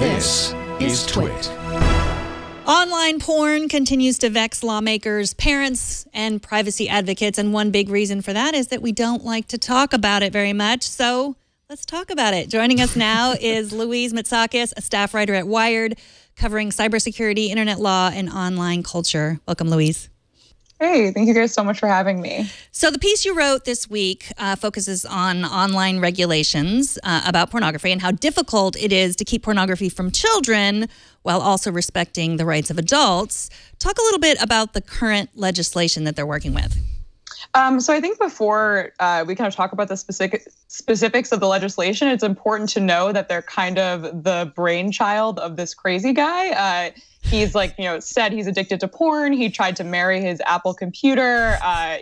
This is TWiT. Online porn continues to vex lawmakers, parents, and privacy advocates. And one big reason for that is that we don't like to talk about it very much. So let's talk about it. Joining us now is Louise Matsakis, a staff writer at Wired, covering cybersecurity, internet law, and online culture. Welcome, Louise. Hey, thank you guys so much for having me. So the piece you wrote this week focuses on online regulations about pornography and how difficult it is to keep pornography from children while also respecting the rights of adults. Talk a little bit about the current legislation that they're working with. So I think before we kind of talk about the specifics of the legislation, it's important to know that they're kind of the brainchild of this crazy guy. He's said he's addicted to porn. He tried to marry his Apple computer.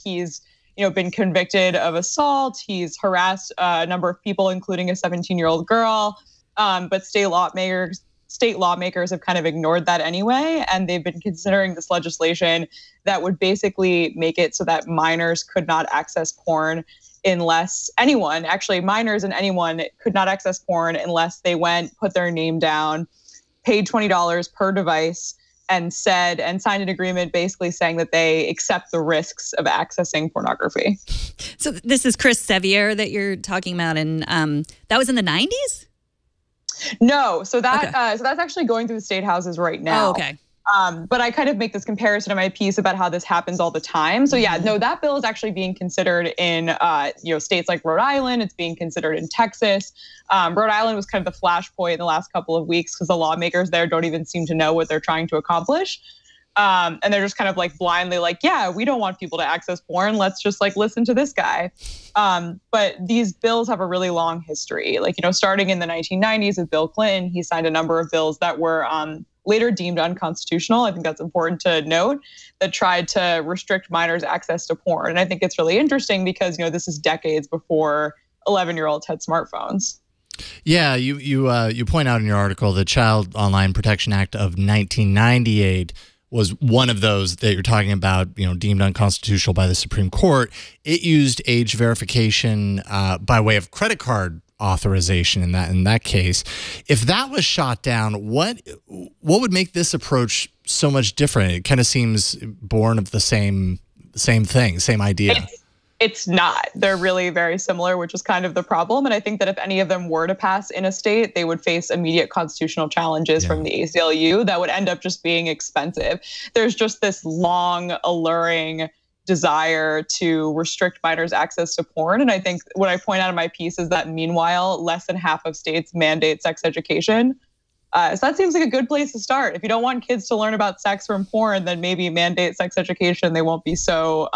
He's, been convicted of assault. He's harassed a number of people, including a 17-year-old girl. But state lawmakers have kind of ignored that anyway. And they've been considering this legislation that would basically make it so that minors could not access porn unless minors and anyone could not access porn unless they put their name down, paid $20 per device, and signed an agreement basically saying that they accept the risks of accessing pornography. So this is Chris Sevier that you're talking about, and that was in the 90s? No, so that's actually going through the state houses right now. Oh, okay. But I kind of make this comparison in my piece about how this happens all the time. So yeah, no, that bill is actually being considered in states like Rhode Island. It's being considered in Texas. Rhode Island was kind of the flashpoint in the last couple of weeks because the lawmakers there don't even seem to know what they're trying to accomplish. And they're just kind of blindly yeah, we don't want people to access porn. Let's just listen to this guy. But these bills have a really long history. Starting in the 1990s with Bill Clinton, he signed a number of bills that were later deemed unconstitutional. I think that's important to note, that tried to restrict minors' access to porn. And I think it's really interesting because, this is decades before 11-year-olds had smartphones. Yeah, you point out in your article the Child Online Protection Act of 1998 was one of those that you're talking about, deemed unconstitutional by the Supreme Court. It used age verification by way of credit card authorization in that case. If that was shot down, what would make this approach so much different? It kind of seems born of the same thing, same idea. It's not. They're really very similar, which is kind of the problem. And I think that if any of them were to pass in a state, they would face immediate constitutional challenges from the ACLU that would end up just being expensive. There's just this long, alluring desire to restrict minors' access to porn. And I think what I point out in my piece is that meanwhile, less than half of states mandate sex education. So that seems like a good place to start. If you don't want kids to learn about sex from porn, then maybe mandate sex education. They won't be so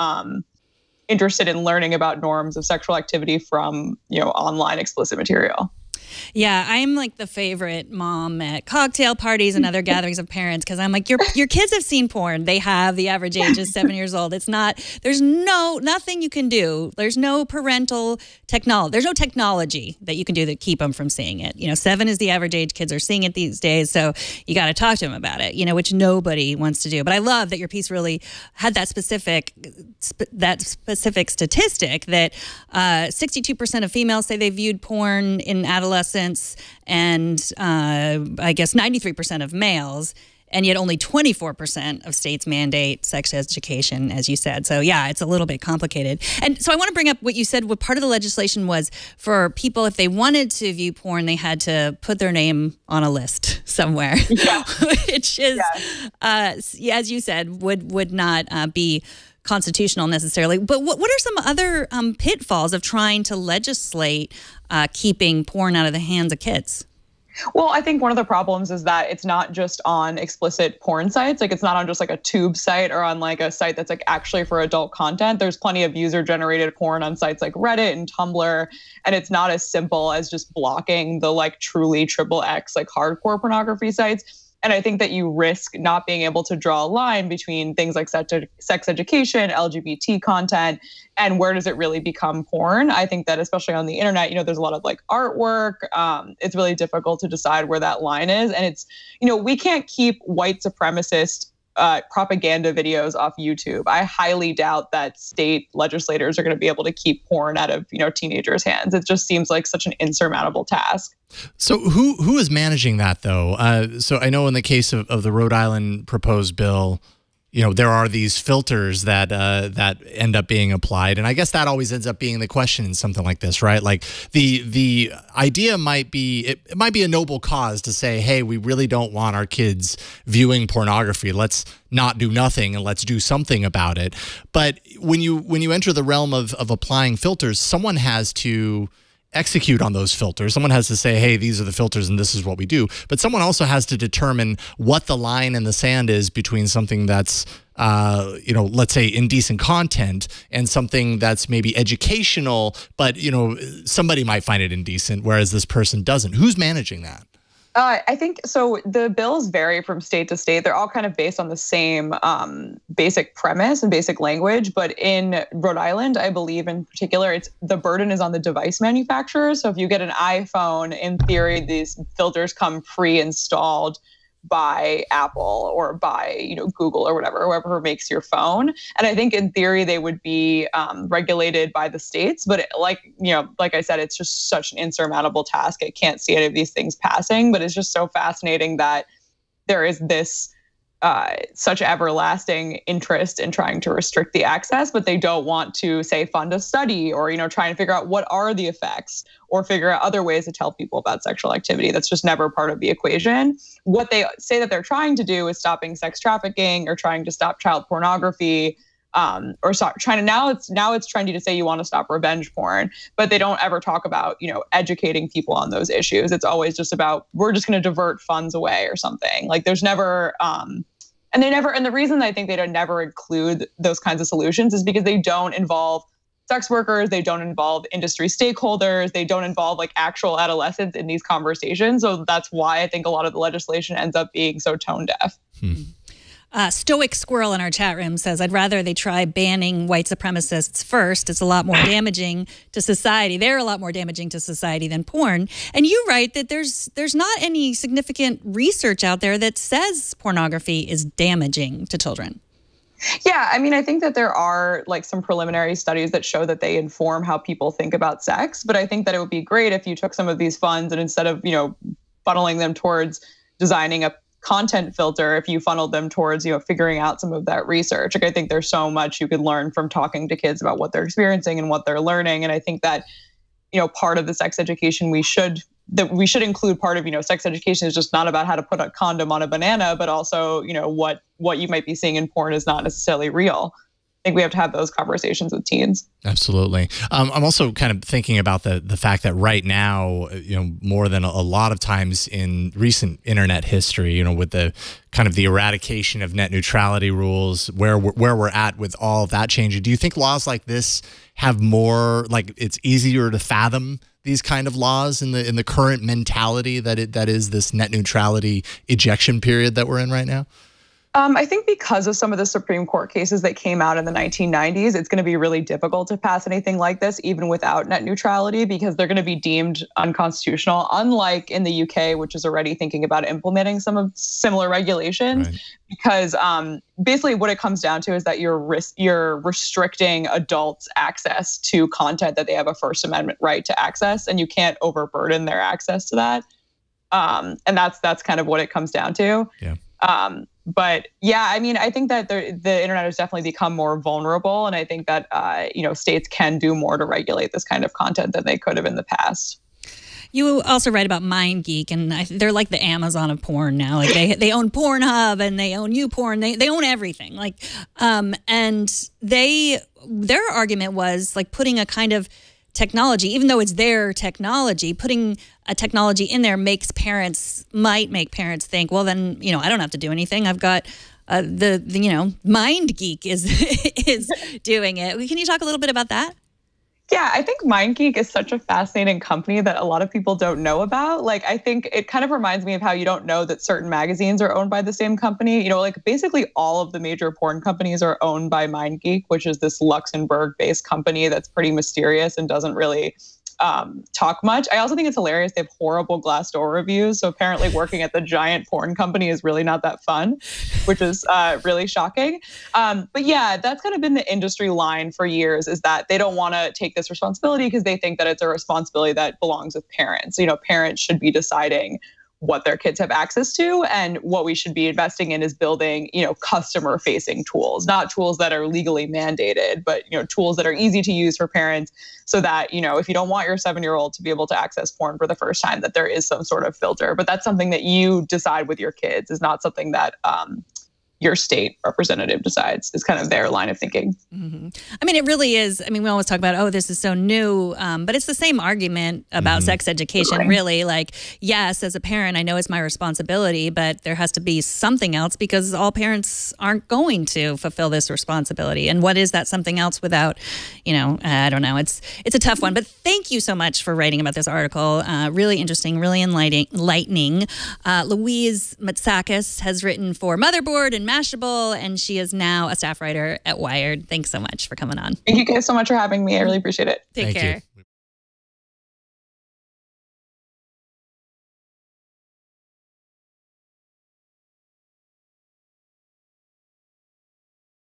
interested in learning about norms of sexual activity from, online explicit material. Yeah, I'm the favorite mom at cocktail parties and other gatherings of parents because I'm your kids have seen porn. They have. The average age is 7 years old. It's not, there's nothing you can do. There's no parental technology. There's no technology that you can do that keep them from seeing it. 7 is the average age. Kids are seeing it these days. So you got to talk to them about it, which nobody wants to do. But I love that your piece really had that specific statistic that 62% of females say they viewed porn in adolescence, and I guess 93% of males, and yet only 24% of states mandate sex education, as you said. So yeah, it's a little bit complicated. And so I want to bring up what you said, what part of the legislation was for people, if they wanted to view porn, they had to put their name on a list somewhere, which is, as you said, would not be constitutional necessarily. But what are some other pitfalls of trying to legislate keeping porn out of the hands of kids? Well, I think one of the problems is that it's not just on explicit porn sites. It's not on just a tube site or on a site that's actually for adult content. There's plenty of user-generated porn on sites like Reddit and Tumblr, and it's not as simple as just blocking the truly XXX hardcore pornography sites. And I think that you risk not being able to draw a line between things like sex education, LGBT content, and where does it really become porn? I think that especially on the internet, there's a lot of artwork. It's really difficult to decide where that line is. And it's, we can't keep white supremacist propaganda videos off YouTube. I highly doubt that state legislators are going to be able to keep porn out of, teenagers' hands. It just seems like such an insurmountable task. So who is managing that, though? So I know in the case of the Rhode Island proposed bill, there are these filters that end up being applied, and I guess that always ends up being the question in something like this, right? Like the idea might be it might be a noble cause to say, hey, we really don't want our kids viewing pornography. Let's not do nothing and let's do something about it. But when you enter the realm of applying filters, someone has to execute on those filters. Someone has to say, hey, these are the filters and this is what we do. But someone also has to determine what the line in the sand is between something that's, let's say indecent content and something that's maybe educational, but, somebody might find it indecent, whereas this person doesn't. Who's managing that? I think so. The bills vary from state to state. They're all kind of based on the same basic premise and basic language. But in Rhode Island, I believe in particular, the burden is on the device manufacturers. So if you get an iPhone, in theory, these filters come pre-installed by Apple or by Google or whoever makes your phone. And I think in theory they would be regulated by the states, but like I said, it's just such an insurmountable task. I can't see any of these things passing, but it's just so fascinating that there is this such everlasting interest in trying to restrict the access, but they don't want to, say, fund a study or, try and figure out what are the effects or figure out other ways to tell people about sexual activity. That's just never part of the equation. What they say that they're trying to do is stopping sex trafficking or trying to stop child pornography, now it's trendy to say you want to stop revenge porn, but they don't ever talk about, educating people on those issues. It's always just about, we're just going to divert funds away or something. Like there's never, and the reason I think they don't never include those kinds of solutions is because they don't involve sex workers, they don't involve industry stakeholders, they don't involve like actual adolescents in these conversations. So that's why I think a lot of the legislation ends up being so tone deaf. Stoic Squirrel in our chat room says, I'd rather they try banning white supremacists first. It's a lot more damaging to society. They're a lot more damaging to society than porn. And you write that there's not any significant research out there that says pornography is damaging to children. Yeah, I mean, I think that there are like some preliminary studies that show that they inform how people think about sex. But I think that it would be great if you took some of these funds and instead of, funneling them towards designing a content filter, if you funneled them towards, figuring out some of that research. Like I think there's so much you could learn from talking to kids about what they're experiencing and what they're learning. And I think that, part of the sex education we should include part of, sex education is just not about how to put a condom on a banana, but also, what you might be seeing in porn is not necessarily real. I think we have to have those conversations with teens. Absolutely. I'm also kind of thinking about the fact that right now, more than a lot of times in recent internet history, with the kind of the eradication of net neutrality rules, where we're at with all of that changing. Do you think laws like this have more, like it's easier to fathom these kind of laws in the current mentality that is this net neutrality ejection period that we're in right now? I think because of some of the Supreme Court cases that came out in the 1990s, it's going to be really difficult to pass anything like this, even without net neutrality, because they're going to be deemed unconstitutional, unlike in the UK, which is already thinking about implementing some of similar regulations. Right. Because basically what it comes down to is that you're restricting adults' access to content that they have a First Amendment right to access, and you can't overburden their access to that. And that's kind of what it comes down to. Yeah. But yeah, I mean, I think that the internet has definitely become more vulnerable. And I think that, states can do more to regulate this kind of content than they could have in the past. You also write about MindGeek, and they're like the Amazon of porn now. Like they own Pornhub and they own YouPorn. They own everything. Like, and their argument was like putting a kind of technology, even though it's their technology, putting a technology in there might make parents think, well, then, I don't have to do anything. I've got MindGeek is doing it. Can you talk a little bit about that? Yeah, I think MindGeek is such a fascinating company that a lot of people don't know about. Like, I think it kind of reminds me of how you don't know that certain magazines are owned by the same company. Like basically all of the major porn companies are owned by MindGeek, which is this Luxembourg-based company that's pretty mysterious and doesn't really talk much. I also think it's hilarious. They have horrible Glassdoor reviews. So apparently working at the giant porn company is really not that fun, which is really shocking. But yeah, that's kind of been the industry line for years, is that they don't want to take this responsibility because they think that it's a responsibility that belongs with parents. You know, parents should be deciding what their kids have access to, and what we should be investing in is building, you know, customer facing tools, not tools that are legally mandated, but, you know, tools that are easy to use for parents, so that, you know, if you don't want your 7-year-old to be able to access porn for the first time, that there is some sort of filter. But that's something that you decide with your kids, is not something that your state representative decides. Is kind of their line of thinking. Mm-hmm. I mean, it really is. I mean, we always talk about, oh, this is so new, but it's the same argument about sex education, really. Like, yes, as a parent, I know it's my responsibility, but there has to be something else, because all parents aren't going to fulfill this responsibility. And what is that something else without, you know, I don't know. It's a tough one. But thank you so much for writing about this article. Really interesting, really enlightening. Louise Matsakis has written for Motherboard and Mashable, and she is now a staff writer at Wired. Thanks so much for coming on. Thank you guys so much for having me. I really appreciate it. Take care.